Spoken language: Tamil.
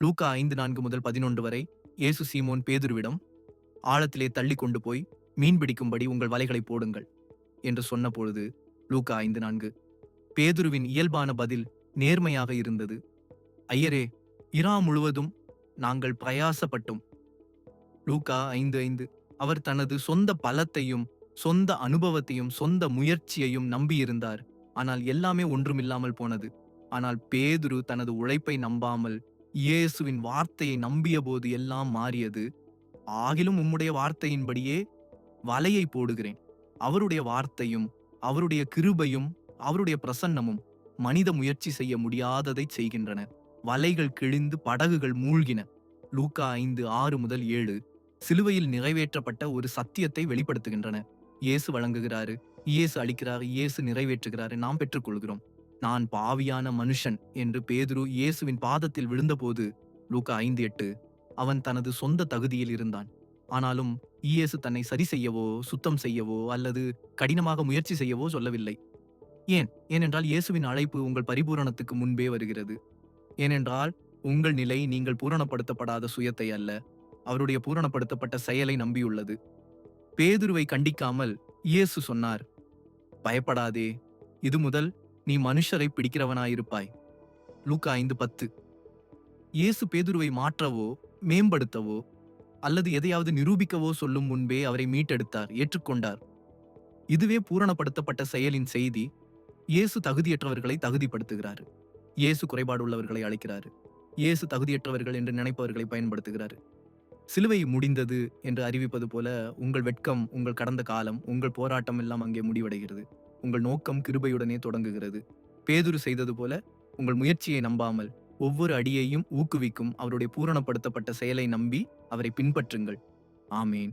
லூக்கா 5:4-11 வரை இயேசு சீமோன் பேதுருவிடம், ஆழத்திலே தள்ளி கொண்டு போய் மீன் பிடிக்கும்படி உங்கள் வலைகளை போடுங்கள் என்று சொன்னபொழுது, லூக்கா 5:4, பேதுருவின் இயல்பான பதில் நேர்மையாக இருந்தது. ஐயரே, இரா முழுவதும் நாங்கள் பிரயாசப்பட்டோம். லூக்கா 5:5, அவர் தனது சொந்த பலத்தையும் சொந்த அனுபவத்தையும் சொந்த முயற்சியையும் நம்பியிருந்தார். ஆனால் எல்லாமே ஒன்றுமில்லாமல் போனது. ஆனால் பேதுரு தனது உழைப்பை நம்பாமல் இயேசுவின் வார்த்தையை நம்பியபோது எல்லாம் மாறியது. ஆகிலும் உம்முடைய வார்த்தையின்படியே வலையை போடுகிறேன். அவருடைய வார்த்தையும் அவருடைய கிருபையும் அவருடைய பிரசன்னமும் மனித முயற்சி செய்ய முடியாததை செய்கின்றன. வலைகள் கிழிந்து படகுகள் மூழ்கின. லூக்கா 5:6-7 சிலுவையில் நிறைவேற்றப்பட்ட ஒரு சத்தியத்தை வெளிப்படுத்துகின்றன. இயேசு வழங்குகிறாரு, இயேசு அளிக்கிறார், இயேசு நிறைவேற்றுகிறாரு, நாம் பெற்றுக்கொள்கிறோம். நான் பாவியான மனுஷன் என்று பேதுரு இயேசுவின் பாதத்தில் விழுந்தபோது, லூக்கா 5:8, அவன் தனது சொந்த தகுதியில் இருந்தான். ஆனாலும் இயேசு தன்னை சரி செய்யவோ சுத்தம் செய்யவோ அல்லது கடினமாக முயற்சி செய்யவோ சொல்லவில்லை. ஏனென்றால் இயேசுவின் அழைப்பு உங்கள் பரிபூரணத்துக்கு முன்பே வருகிறது. ஏனென்றால் உங்கள் நிலை நீங்கள் பூரணப்படுத்தப்படாத சுயத்தை அல்ல, அவருடைய பூரணப்படுத்தப்பட்ட செயலை நம்பியுள்ளது. பேதுருவை கண்டிக்காமல் இயேசு சொன்னார், பயப்படாதே, இது முதல் நீ மனுஷரை பிடிக்கிறவனாயிருப்பாய். லூக்கா 5:10. இயேசு பேதுருவை மாற்றவோ மேம்படுத்தவோ அல்லது எதையாவது நிரூபிக்கவோ சொல்லும் முன்பே அவரை மீட்டெடுத்தார், ஏற்றுக்கொண்டார். இதுவே பூரணப்படுத்தப்பட்ட செயலின் செய்தி. இயேசு தகுதியற்றவர்களை தகுதிப்படுத்துகிறார். இயேசு குறைபாடுள்ளவர்களை அழைக்கிறார். இயேசு தகுதியற்றவர்கள் என்று நினைப்பவர்களை பயன்படுத்துகிறார். சிலுவை முடிந்தது என்று அறிவிப்பது போல உங்கள் வெட்கம், உங்கள் கடந்த காலம், உங்கள் போராட்டம் எல்லாம் அங்கே முடிவடைகிறது. உங்கள் நோக்கம் கிருபையுடனே தொடங்குகிறது. பேதுரு செய்தது போல உங்கள் முயற்சியை நம்பாமல் ஒவ்வொரு அடியையும் ஊக்குவிக்கும் அவருடைய பூரணப்படுத்தப்பட்ட செயலை நம்பி அவரை பின்பற்றுங்கள். ஆமேன்.